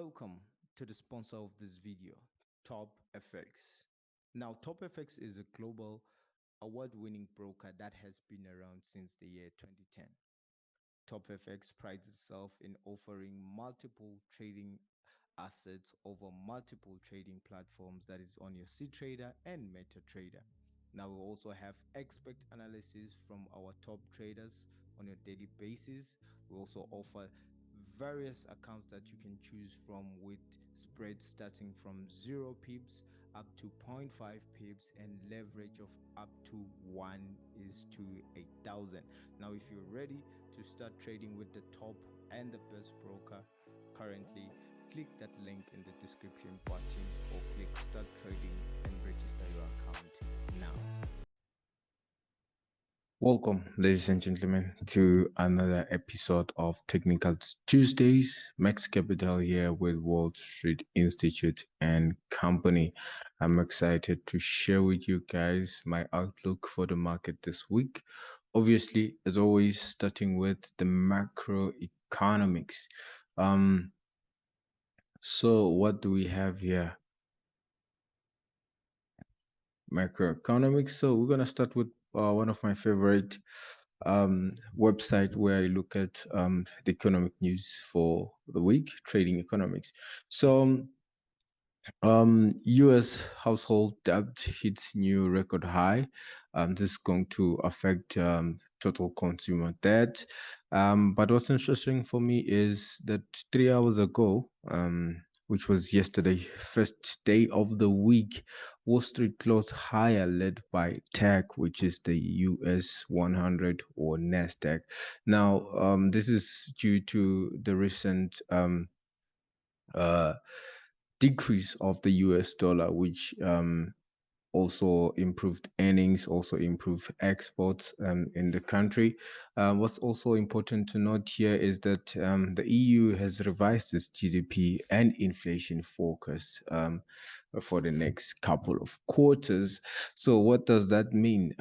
Welcome to the sponsor of this video, Top FX. Now, Top FX is a global award-winning broker that has been around since the year 2010. Top FX prides itself in offering multiple trading assets over multiple trading platforms, that is on your C-Trader and MetaTrader. Now we also have expert analysis from our top traders on a daily basis. We also offer various accounts that you can choose from with spreads starting from 0 pips up to 0.5 pips and leverage of up to 1 is to 8,000. Now if you're ready to start trading with the top and the best broker currently, click that link in the description button or click start trading and register your account now. Welcome, ladies and gentlemen, to another episode of Technical Tuesdays. Max Capital here with Wall Street Institute and Company. I'm excited to share with you guys my outlook for the market this week. Obviously, as always, starting with the macroeconomics. So what do we have here? Macroeconomics. So we're gonna start with one of my favorite website where I look at the economic news for the week, Trading Economics. So U.S. household debt hits new record high. This is going to affect total consumer debt. But what's interesting for me is that 3 hours ago, which was yesterday, first day of the week, Wall Street closed higher, led by tech, which is the US 100 or NASDAQ. Now, this is due to the recent uh, decrease of the US dollar, which also improved earnings, also improved exports in the country. What's also important to note here is that the EU has revised its GDP and inflation forecast for the next couple of quarters. So what does that mean?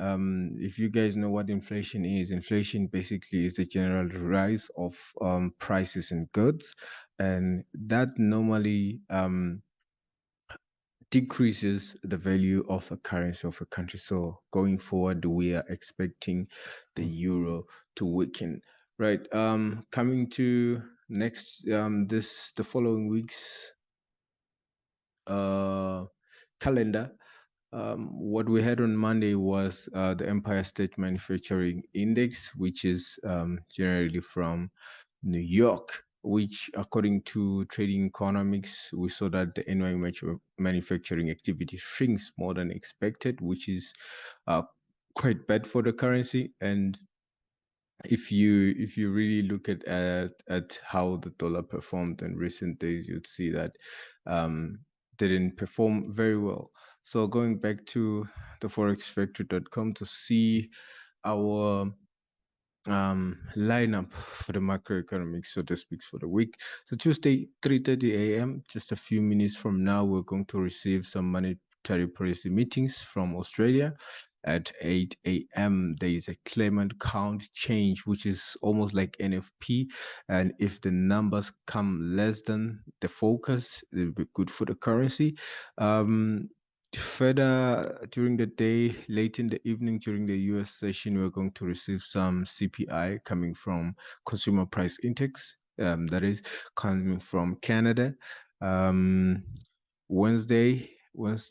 If you guys know what inflation basically is the general rise of prices in goods, and that normally decreases the value of a currency of a country. So going forward, we are expecting the euro to weaken. Right. Coming to next the following weeks calendar. What we had on Monday was the Empire State Manufacturing Index, which is generally from New York, which, according to Trading Economics, we saw that the annual manufacturing activity shrinks more than expected, which is quite bad for the currency. And if you really look at how the dollar performed in recent days, you'd see that didn't perform very well. So going back to the forexfactory.com to see our lineup for the macroeconomics, so to speak, for the week. So Tuesday, 3:30 a.m., just a few minutes from now, we're going to receive some monetary policy meetings from Australia. At 8 a.m., there is a claimant count change, which is almost like NFP. And if the numbers come less than the focus, it'll be good for the currency. Further during the day, late in the evening during the US session, we're going to receive some CPI coming from Consumer Price Index, that is coming from Canada. Um, Wednesday was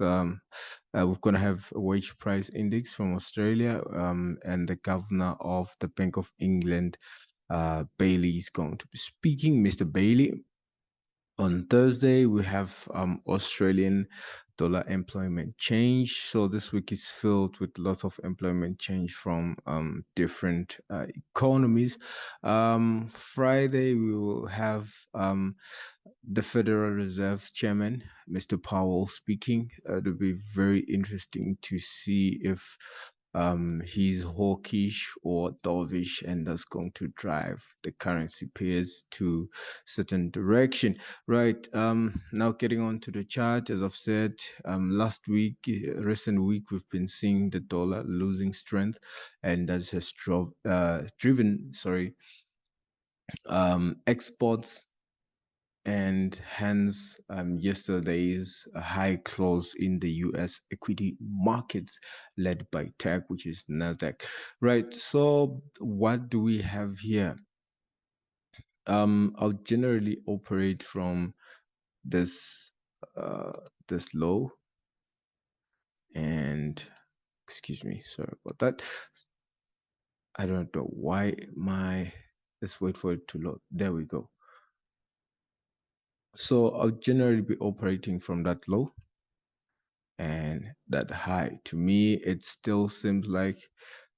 we're going to have a wage price index from Australia, and the governor of the Bank of England, Bailey, is going to be speaking. Mr. Bailey. On Thursday, we have Australian dollar employment change. So this week is filled with lots of employment change from different economies. Friday, we will have the Federal Reserve Chairman, Mr. Powell, speaking. It'll be very interesting to see if he's hawkish or dovish, and that's going to drive the currency pairs to certain direction. Right. Now getting on to the chart, as I've said, last week, recent week, we've been seeing the dollar losing strength, and that has driven, exports and hence yesterday's high close in the US equity markets led by tech, which is Nasdaq. Right. So what do we have here? I'll generally operate from this this low, and excuse me, sorry about that. I don't know why my, let's wait for it to load. There we go. So I'll generally be operating from that low and that high. To me, it still seems like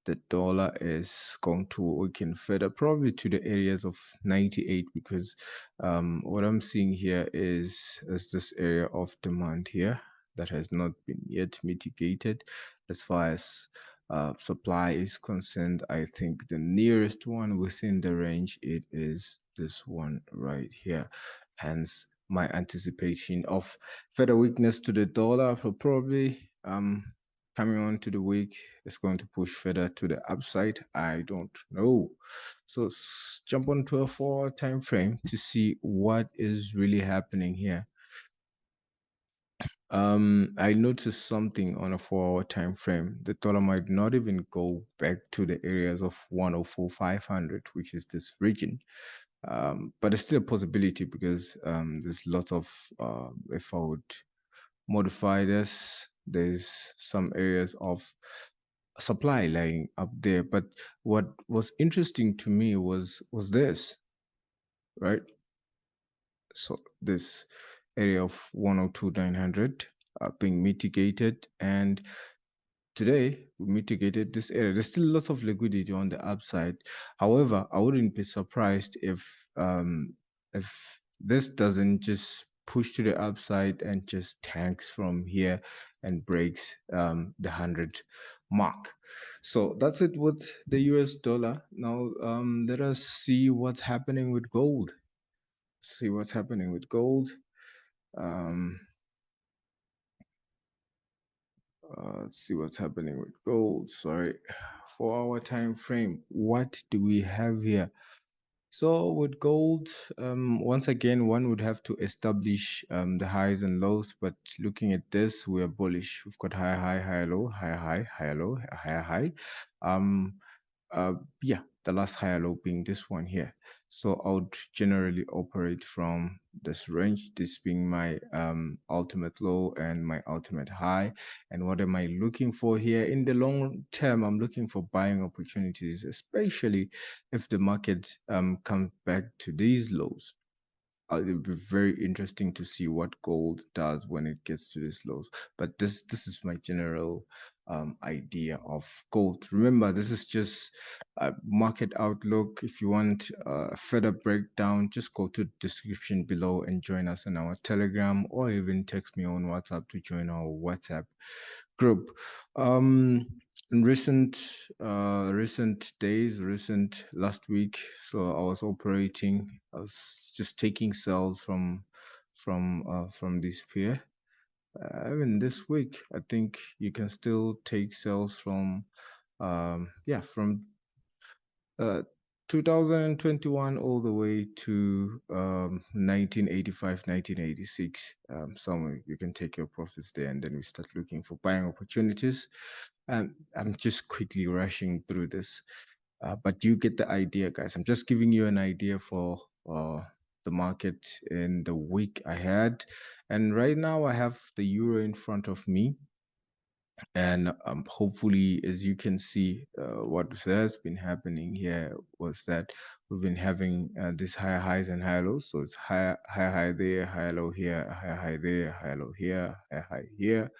the dollar is going to weaken further, probably to the areas of 98, because what I'm seeing here is this area of demand here that has not been yet mitigated. As far as supply is concerned, I think the nearest one within the range, it is this one right here. Hence my anticipation of further weakness to the dollar for probably coming on to the week is going to push further to the upside. I don't know. So jump onto a 4 time frame to see what is really happening here. I noticed something on a 4 hour time frame. The dollar might not even go back to the areas of 104,500, which is this region. But it's still a possibility because there's lots of if I would modify this, there's some areas of supply lying up there. But what was interesting to me was this, right? So this area of 102,900 being mitigated, and today we mitigated this area. There's still lots of liquidity on the upside. However, I wouldn't be surprised if this doesn't just push to the upside and just tanks from here and breaks the 100 mark. So that's it with the US dollar. Now let us see what's happening with gold. See what's happening with gold. Um, let's see what's happening with gold. Sorry, 4 hour time frame. What do we have here? So with gold, once again, one would have to establish the highs and lows. But looking at this, we are bullish. We've got high, high, high, low, high, high, high, low, high, high. Um, yeah, the last higher low being this one here. So I would generally operate from this range, this being my ultimate low and my ultimate high. And what am I looking for here? In the long term, I'm looking for buying opportunities, especially if the market comes back to these lows. It'll be very interesting to see what gold does when it gets to these lows. But this is my general idea of gold. Remember, this is just a market outlook. If you want a further breakdown, just go to the description below and join us on our Telegram, or even text me on WhatsApp to join our WhatsApp group. In recent days, recent last week, so I was operating. I was just taking cells from this pair. Even this week, I think you can still take cells from yeah, from uh 2021 all the way to 1985, 1986. Somewhere you can take your profits there, and then we start looking for buying opportunities. And I'm just quickly rushing through this, but you get the idea, guys. I'm just giving you an idea for the market in the week ahead. And right now, I have the euro in front of me, and hopefully, as you can see, what has been happening here was that we've been having these higher highs and higher lows. So it's high there, higher low here, higher high there, higher low here, higher high here,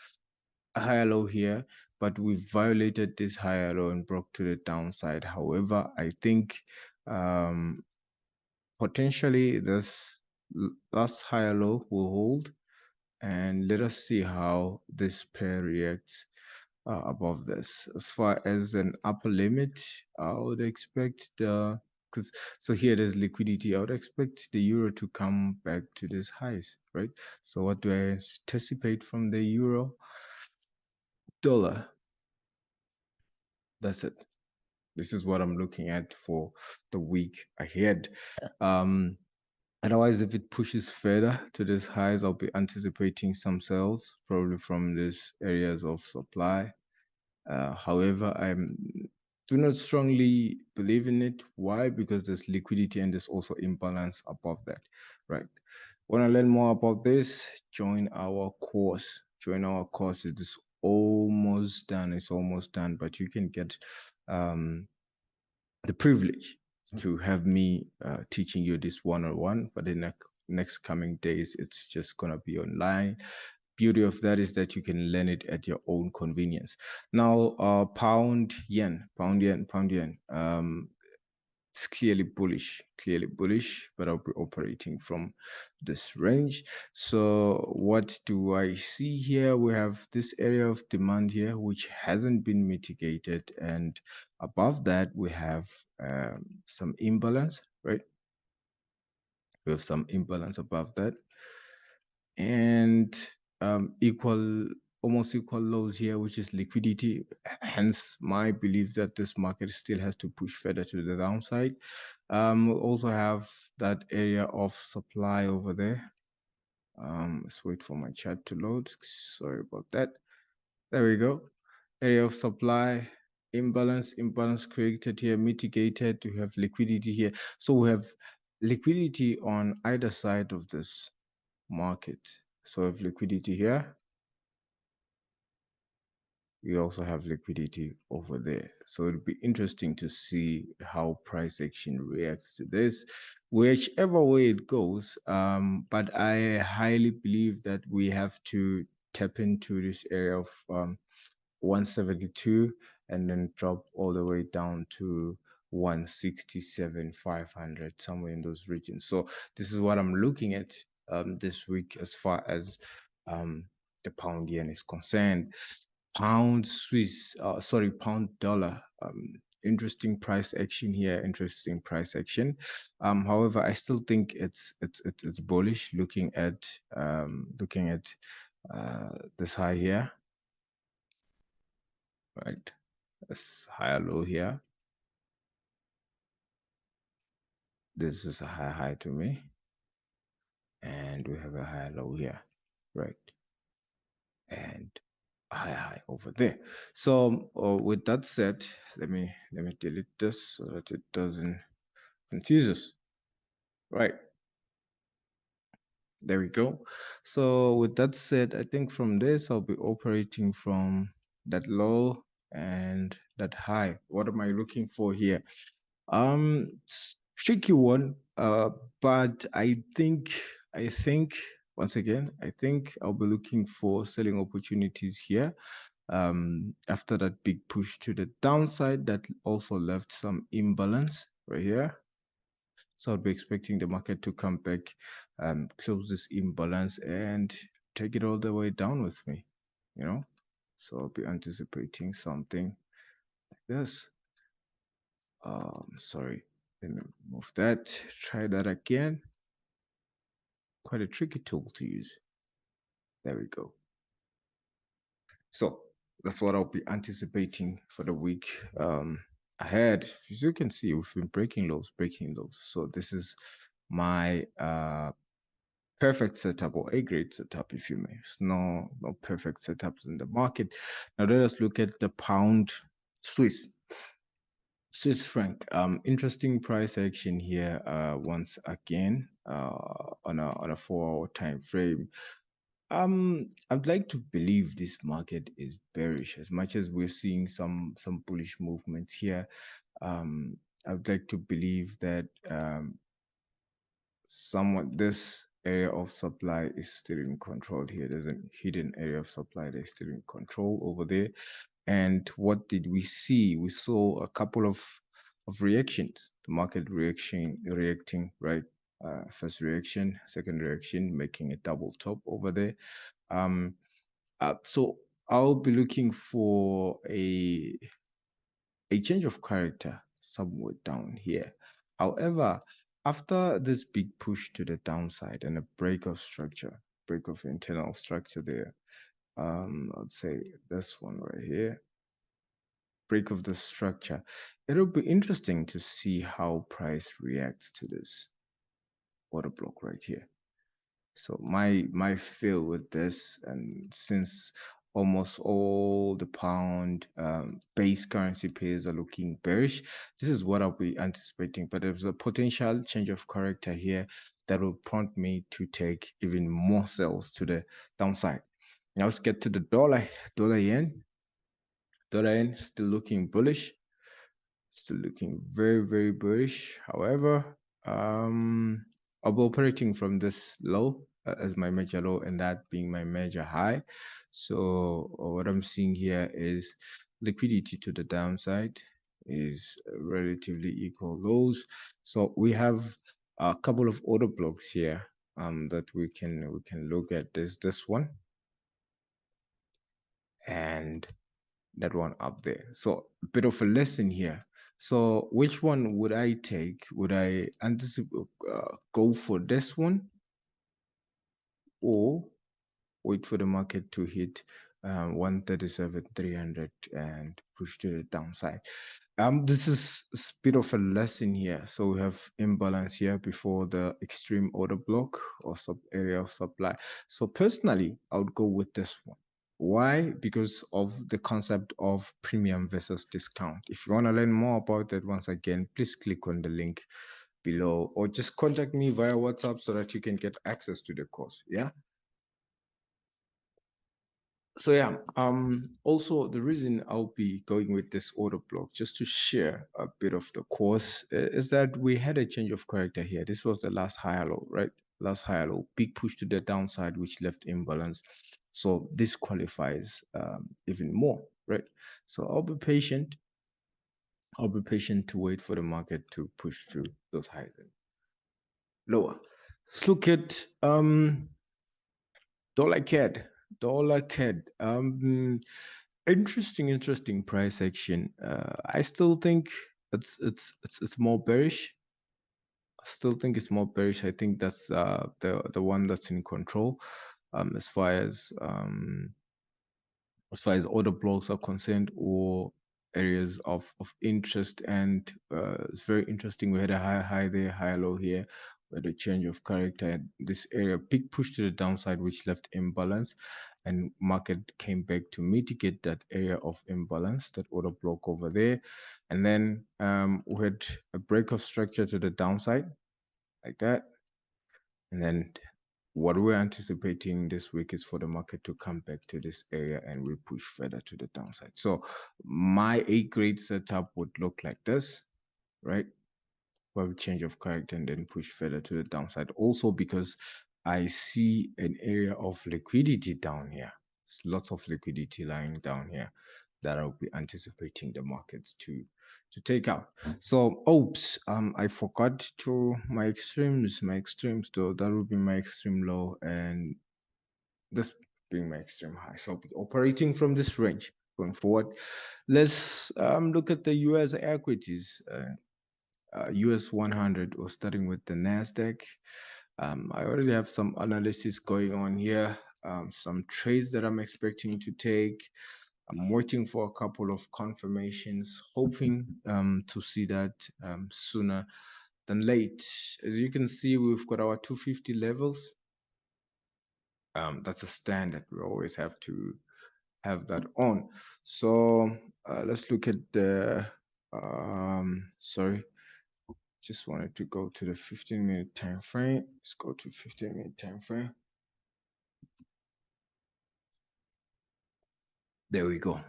a higher low here. But we violated this higher low and broke to the downside. However, I think um, potentially this last higher low will hold, and let us see how this pair reacts above this. As far as an upper limit, I would expect the, because so here there's liquidity. I would expect the euro to come back to these highs, right? So what do I anticipate from the euro dollar? That's it. This is what I'm looking at for the week ahead. Um, Otherwise, if it pushes further to these highs, I'll be anticipating some sales, probably from these areas of supply. However, I do not strongly believe in it. Why? Because there's liquidity and there's also imbalance above that, right? Want to learn more about this? Join our course. Join our course. It is almost done. It's almost done, but you can get um, the privilege to have me teaching you this one-on-one. But the next coming days, it's just gonna be online. Beauty of that is that you can learn it at your own convenience. Now, pound yen, pound yen, pound yen. It's clearly bullish, but I'll be operating from this range. So what do I see here? We have this area of demand here, which hasn't been mitigated. And above that, we have some imbalance, right? We have some imbalance above that. And equal, almost equal lows here, which is liquidity. Hence my belief that this market still has to push further to the downside. We also have that area of supply over there. Let's wait for my chart to load. Sorry about that. There we go. Area of supply, imbalance created here, mitigated. We have liquidity here. So we have liquidity on either side of this market. So if liquidity here, we also have liquidity over there. So it'll be interesting to see how price action reacts to this, whichever way it goes. But I highly believe that we have to tap into this area of 172 and then drop all the way down to 167 500, somewhere in those regions. So this is what I'm looking at this week as far as the pound yen is concerned. Pound Swiss, sorry, pound dollar. Interesting price action here. Interesting price action. However, I still think it's bullish. Looking at this high here, right? This higher low here. This is a high to me, and we have a higher low here, right? And high over there. So with that said, let me delete this so that it doesn't confuse us, right? There we go. So with that said, I think from this I'll be operating from that low and that high. What am I looking for here? It's tricky one. But I think once again, I think I'll be looking for selling opportunities here. After that big push to the downside, that also left some imbalance right here. So I'll be expecting the market to come back, close this imbalance, and take it all the way down with me, you know. So I'll be anticipating something like this. Sorry, let me move that. Try that again. Quite a tricky tool to use. There we go. So that's what I'll be anticipating for the week ahead. As you can see, we've been breaking lows, breaking lows. So this is my perfect setup, or a great setup, if you may. It's no perfect setups in the market. Now let us look at the pound Swiss. Swiss franc. Interesting price action here. Once again, on a 4-hour time frame. I'd like to believe this market is bearish. As much as we're seeing some bullish movements here, I'd like to believe that somewhat this area of supply is still in control here. There's a hidden area of supply that's still in control over there. And what did we see? We saw a couple of reactions. The market reacting, right? First reaction, second reaction, making a double top over there. Um, so I'll be looking for a change of character somewhere down here. However, after this big push to the downside and a break of structure, break of internal structure there, I'd say this one right here, break of the structure, it'll be interesting to see how price reacts to this. order block right here. So my feel with this, and since almost all the pound base currency pairs are looking bearish, this is what I'll be anticipating. But there's a potential change of character here that will prompt me to take even more sales to the downside. Now let's get to the dollar yen. Dollar yen still looking bullish, still looking very, very bullish. However, I'll be operating from this low as my major low, and that being my major high. So what I'm seeing here is liquidity to the downside is relatively equal lows. So we have a couple of order blocks here that we can look at. This one and that one up there. So a bit of a lesson here. So which one would I take? Would I anticipate go for this one, or wait for the market to hit 137 300 and push to the downside? This is a bit of a lesson here. So we have imbalance here before the extreme order block or sub area of supply. So personally, I would go with this one. Why? Because of the concept of premium versus discount. If you want to learn more about that, once again, please click on the link below or just contact me via WhatsApp so that you can get access to the course. Yeah. So yeah, also the reason I'll be going with this order block, just to share a bit of the course, is that we had a change of character here. This was the last higher low, right? Last higher low, big push to the downside, which left imbalance. So this qualifies even more, right? So I'll be patient. I'll be patient to wait for the market to push through those highs and lower. Let's look at dollar CAD. Dollar CAD. Interesting price action. I still think it's more bearish. I still think it's more bearish. I think that's the one that's in control. As far as order blocks are concerned, or areas of interest. And it's very interesting. We had a high there, high low here. We had a change of character in this area, big push to the downside, which left imbalance, and market came back to mitigate that area of imbalance, that order block over there. And then we had a break of structure to the downside like that. And then what we're anticipating this week is for the market to come back to this area and we push further to the downside. So my A grade setup would look like this, right? Probably change of character and then push further to the downside. Also because I see an area of liquidity down here. There's lots of liquidity lying down here that I'll be anticipating the markets to take out. So oops, I forgot to my extremes though. That would be my extreme low and this being my extreme high. So I'll be operating from this range going forward. Let's look at the US equities. US 100, or starting with the NASDAQ. I already have some analysis going on here, some trades that I'm expecting to take. I'm waiting for a couple of confirmations, hoping to see that sooner than late. As you can see, we've got our 250 levels. That's a standard. We always have to have that on. So let's look at the, sorry, just wanted to go to the 15-minute time frame. Let's go to 15-minute time frame. There we go.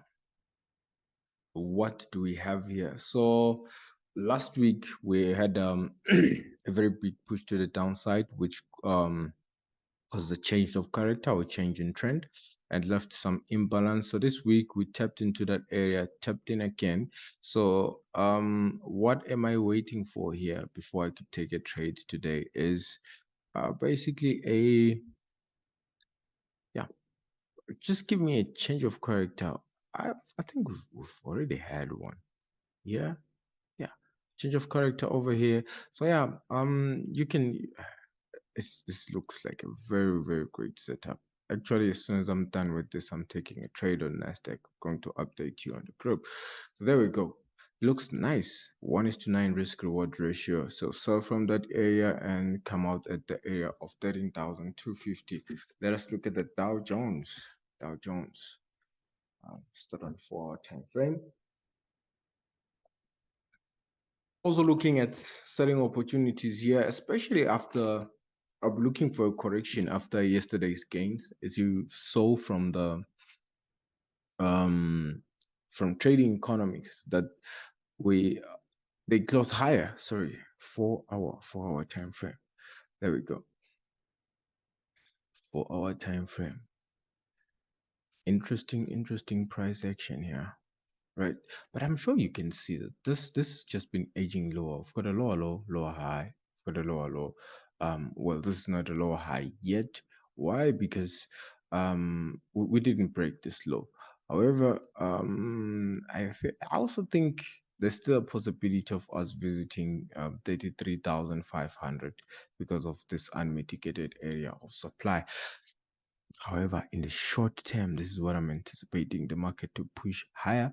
What do we have here? So last week we had a very big push to the downside, which was a change of character or change in trend and left some imbalance. So this week we tapped into that area, tapped in again. So what am I waiting for here before I could take a trade today is basically yeah, just give me a change of character. I think we've already had one. Yeah, yeah, change of character over here. So yeah, you can, this looks like a very great setup. Actually, as soon as I'm done with this, I'm taking a trade on Nasdaq. I'm going to update you on the group. So there we go. looks nice. 1:9 risk reward ratio. So sell from that area and come out at the area of 13,250. Let us look at the Dow Jones. Dow Jones. Start on 4 hour time frame. Also looking at selling opportunities here, especially after I'm looking for a correction after yesterday's gains, as you saw um from trading economics that we they close higher. Sorry, 4 hour time frame. There we go. 4 hour time frame. Interesting price action here. Right. But I'm sure you can see that this has just been edging lower. We've got a lower low, lower high. We've got a lower low. Well, this is not a lower high yet. Why? Because we didn't break this low. However, I also think there's still a possibility of us visiting 33,500 because of this unmitigated area of supply. However, in the short term, this is what I'm anticipating the market to push higher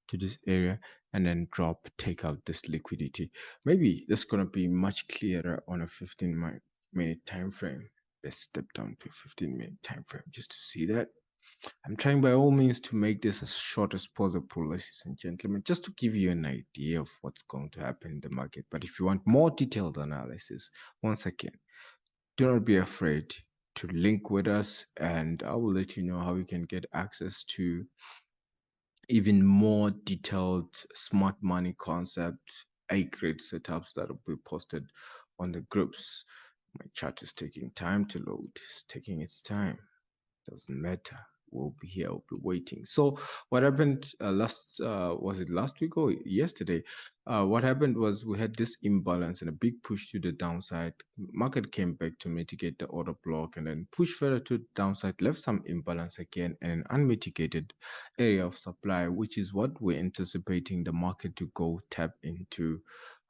to this area and then drop, take out this liquidity. Maybe it's going to be much clearer on a 15-minute time frame. Let's step down to a 15-minute time frame just to see that. I'm trying by all means to make this as short as possible, ladies and gentlemen, just to give you an idea of what's going to happen in the market. But if you want more detailed analysis, once again, do not be afraid to link with us, and I will let you know how you can get access to even more detailed smart money concept, A-grade setups that will be posted on the groups. My chat is taking time to load. It's taking its time. Doesn't matter. We'll be here. We'll be waiting. So what happened last? Was it last week or yesterday? What happened was we had this imbalance and a big push to the downside. Market came back to mitigate the order block and then push further to the downside, left some imbalance again and an unmitigated area of supply, which is what we're anticipating the market to go tap into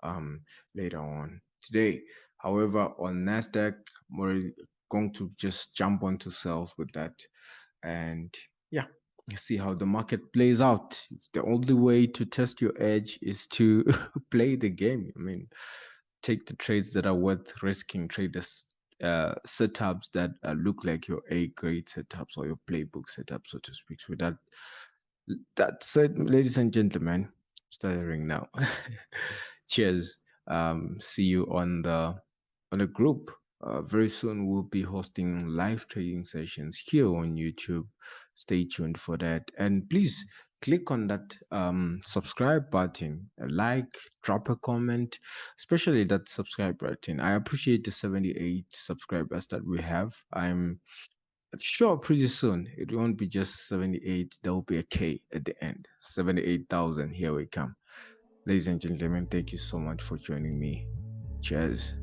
um, later on today. However, on Nasdaq, we're going to just jump onto sales with that and yeah, see how the market plays out. The only way to test your edge is to play the game. I mean, take the trades that are worth risking, trade the setups that look like your A grade setups or your playbook setup, so to speak. So that's it, ladies and gentlemen. Stuttering now. Cheers. See you on the group. Very soon we'll be hosting live trading sessions here on YouTube. Stay tuned for that. And please click on that subscribe button, like, drop a comment, especially that subscribe button. I appreciate the 78 subscribers that we have. I'm sure pretty soon it won't be just 78, there will be a K at the end. 78,000. Here we come. Ladies and gentlemen, thank you so much for joining me. Cheers.